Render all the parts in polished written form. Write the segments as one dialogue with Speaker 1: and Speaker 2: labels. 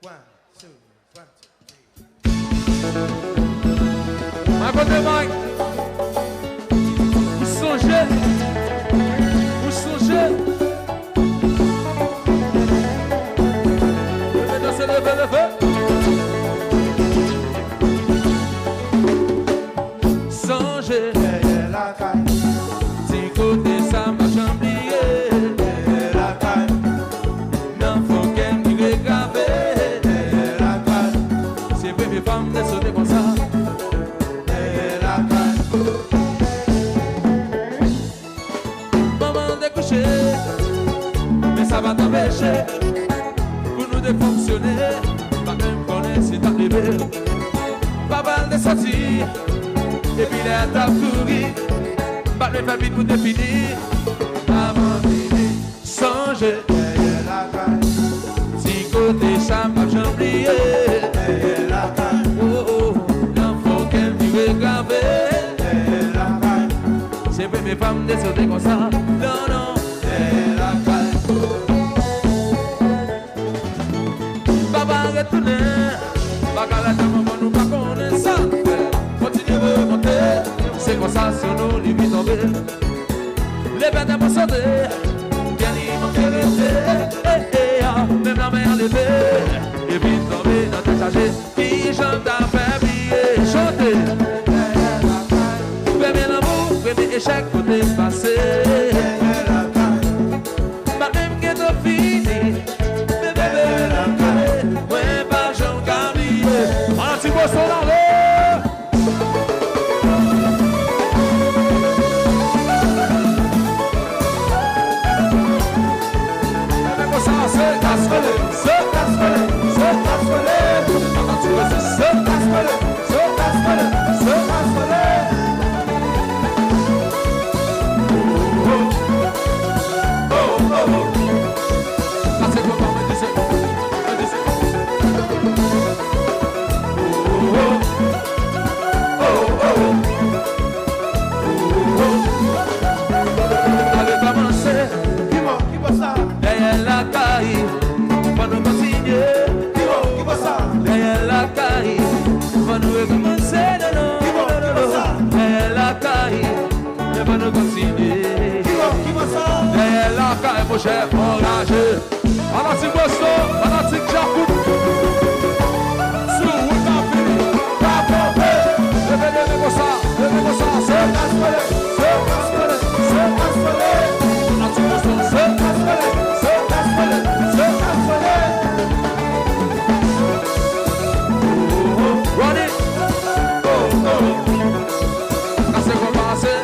Speaker 1: 1, 2, 1, 2, 3.
Speaker 2: Mas quando vai o sujeito, leve. Songe,
Speaker 1: la caille,
Speaker 2: si côté ça m'a chambrié,
Speaker 1: la caille,
Speaker 2: non faut qu'elle m'y regarde,
Speaker 1: la caille,
Speaker 2: c'est vrai mes femmes de sauter comme ça.
Speaker 1: la caille.
Speaker 2: Maman découché, mais ça va t'empêcher pour nous de fonctionner. Pas même connaître si t'as levé, pas mal de sortir. Et puis là t'as couru, pas le faire vite pour te finir. Avant fini, songe,
Speaker 1: La caille,
Speaker 2: si côté ça m'a chambrié.
Speaker 1: la caille,
Speaker 2: Oh, non faut qu'elle m'y regarde.
Speaker 1: la caille,
Speaker 2: C'est vrai mes femmes de sauter comme ça. Non,
Speaker 1: la caille.
Speaker 2: papa retourne, papa la dame nous pas connaître ça. Continuez de monter, c'est comme ça sur nos limites tombées. Les bêtes de mon sauter, bien ils m'ont fait rester. Même la mer levée, et puis tomber dans ta chargée. Qui chante à faire briller, chanter. Fais bien l'amour, fais bien échec pour te passer. Pas même que t'as fini, bébé, ouais, pas j'en gagne. On a un petit peu son enlevé. Mon cher enragé, Anati Bosto, Anati Jacob, sous le café, pas pompé, levez comme ça, c'est casse-pelé, Anati Bosto, c'est casse-pelé, Ronnie, cassez comme passé.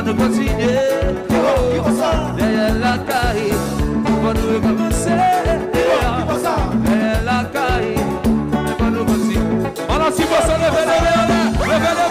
Speaker 2: Nous continuer, derrière la caille, pour nous recommencer, derrière la caille, pour nous continuer. On a si beau ça, levez les mains,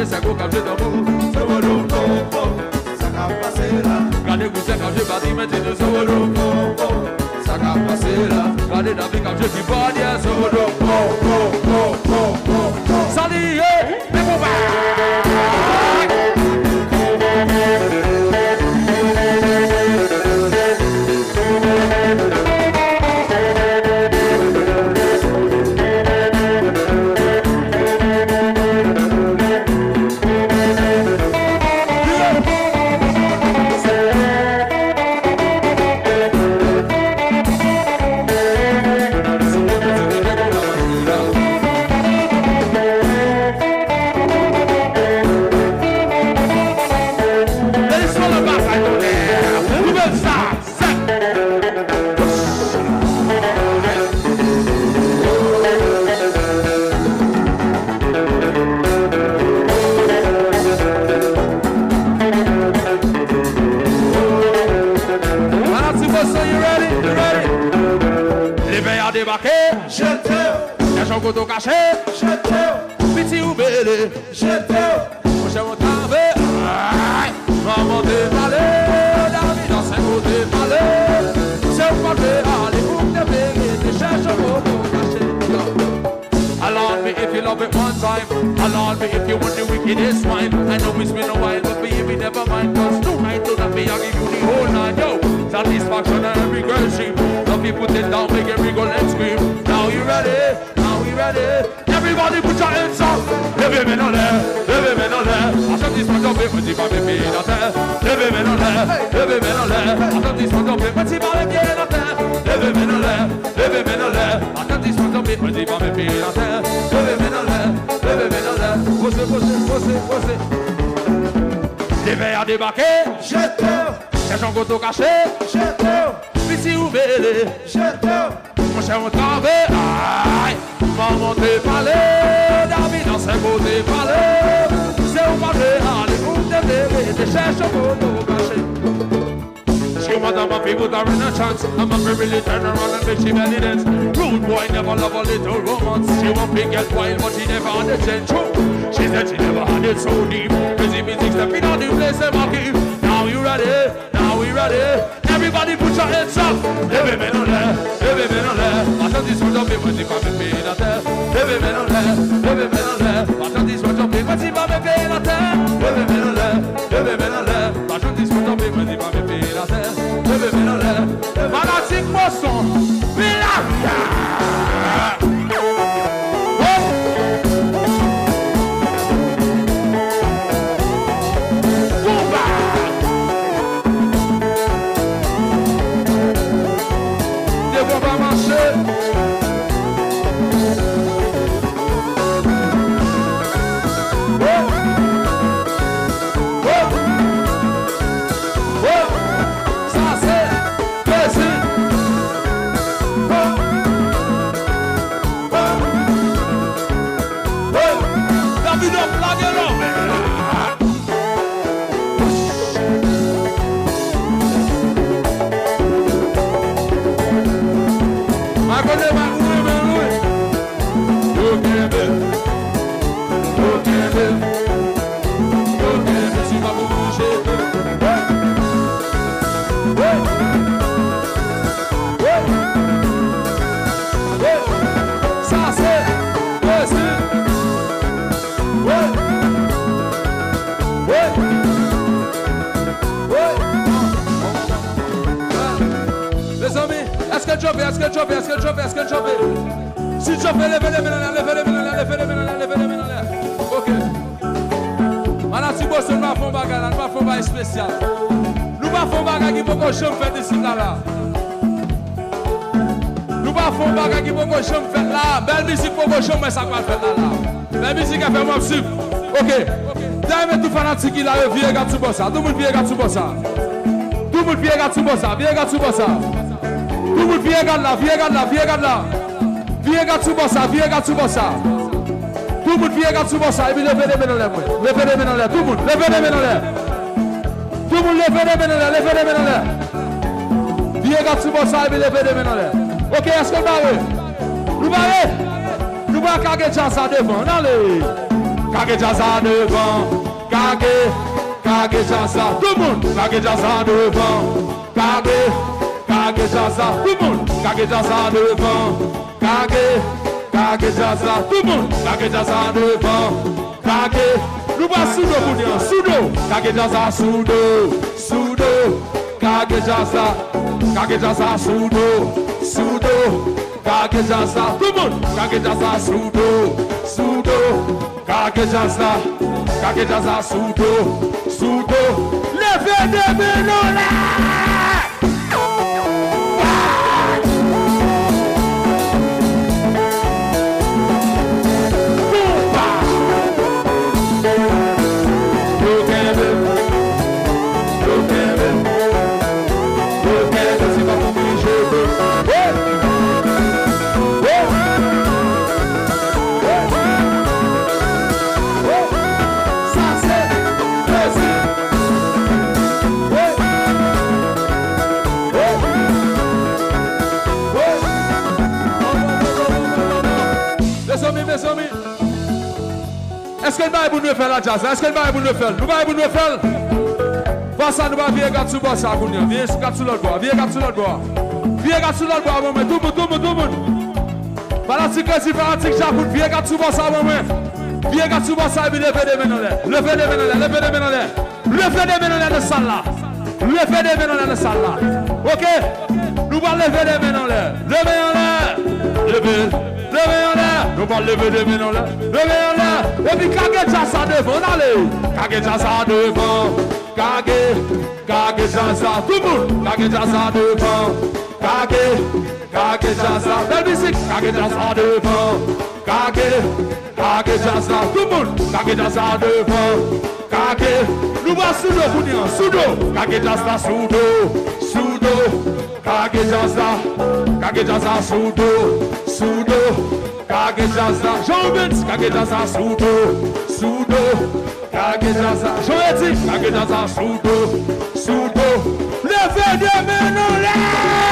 Speaker 2: c'est quoi quand je t'amour, c'est bon le ça va passer là. Regardez vous c'est quand je bâtis maintenant, c'est bon le ça va passer là. Regardez la vie quand je dis pas dire, c'est bon le salut, mais bon son koto caché.
Speaker 1: Jetez,
Speaker 2: Petit ou belé.
Speaker 1: jetez,
Speaker 2: Mon cher mon tavé. Maman dévalé. La vie dans ses côtés palais. C'est où pas aller pour te payer. Te cherche un koto caché. Allow me if you love it one time. Allow me if you want the wickedest wine. I know it's been a while, but baby, never mind. Cause tonight, tonight, me, I'll give you the whole night. Yo, satisfaction and every girl dream. Love you put it down, make every girl and scream. Now you ready? Now we ready? Everybody put your hands up. Levez mes dans l'air, levez mes dans l'air. Attendez-moi tomber, petit pas mes pieds dans terre. Levez mes dans l'air, levez mes dans l'air. Attendez-moi tomber, petit pas mes pieds dans terre. Levez mes dans l'air, levez mes dans l'air. Attendez-moi tomber, petit pas mes pieds dans terre. Levez mes dans l'air, levez mes dans l'air. Posez, posez, posez, posez. Les verres à débarquer.
Speaker 1: jetez,
Speaker 2: Cherche un coteau caché.
Speaker 1: jetez,
Speaker 2: Petit ou belé.
Speaker 1: jetez,
Speaker 2: Mon cher mon travail. Aïe. Maman t'es palais. David dans ses côtés palais. C'est où parler. Allez, vous te cherche un coteau caché. She want my people that in a chance. I'm a really turn around and make she belly dance. Rude boy never love a little romance. She want big get wild, but she never had a chance. She said she never had it so deep. Busy music stepping on the place and marking. Now you ready? Now we ready? Everybody put your hands up. Levez mes dans l'air, levez mes dans l'air. Attendez-moi tomber, moi dis pas mes pieds dans terre. Levez mes dans l'air, levez mes dans l'air. Attendez-moi tomber, moi dis pas mes pieds dans terre. Levez mes dans l'air, levez mes dans l'air. Attendez-moi tomber, moi dis pas mes pieds dans terre. Levez mes dans l'air. Fanatique Boston, Vilaka. Est-ce que chopper? Si chopper, levez les mains. Ok. Madame Thibaut, nous ne faisons pas de bagarre spécial. Nous ne faisons pas de bagarre qui peut faire ici là. Nous ne faisons pas de bagarre qui peut faire là. Belle musique pour faire, mais ça va faire là. Belle musique a fait moi suivre. Ok. D'ailleurs, tout fanatique là, viens regarder tout ça. Tout le monde vient regarder tout ça. Tout le monde vient regarder tout ça. Viens regarder tout ça. Tout le monde viens regarder là. Viens regarder tout ça. Tout le monde vient regarder tout ça. Et puis levez les mains dans l'air. Levez les mains dans l'air. Tout le monde, levez les mains dans l'air. Tout le monde, levez les mains dans l'air. Levez les mains dans l'air. Viens regarder tout ça. Et puis levez les mains dans l'air. Ok, est-ce que nous barrez? Nous va caguer ça devant. Allez. Caguer ça devant. Caguer ça. Tout le monde. Caguer ça devant. Caguer ça. Tout le monde. Caguer ça devant. Caguer ça. Tout le monde. Caguer ça devant. Caguer. Nous va sous pour dire. Sous. Caguer ça sous. Caguer ça sous. Caguer ça. Tout le monde. Caguer ça sous. Caguer ça sous. Levez les mains là. que nous allons nous faire la jazz? Est-ce que nous allons nous faire? Nous allons nous faire. Passa, nous allons venir regarder sur bossa. Viens sur l'autre bois. Viens regarder sur l'autre bois. Viens regarder sur l'autre bois. Tout le monde. Fanatique, fanatique, Japon. Viens regarder sur bossa. Viens regarder sur bossa. Levez des mains en l'air. Levez des mains en l'air. Levez des mains en l'air. Levez des mains en l'air de salle là. Levez des mains en l'air de salle là. Ok? Nous allons lever des mains en l'air. Levez en l'air. Levez en l'air. Nous allons lever des mains en l'air. Levez en l'air. Et puis, kage jasa devant. Allez. Kage jasa devant. Kage jasa. Tout le monde. Kage jasa devant. Kage jasa. Belle musique. Kage jasa devant. Kage jasa. Tout le monde. Kage jasa devant. Nous allons sudo pour dire. Sudo. Kage jasa sudo. Kage jasa sudo. Kage jasa. Jean-Bens. Kage jasa sudo. Kage jasa. Jean-Eti. Kage jasa sudo. Levez des mains en l'air.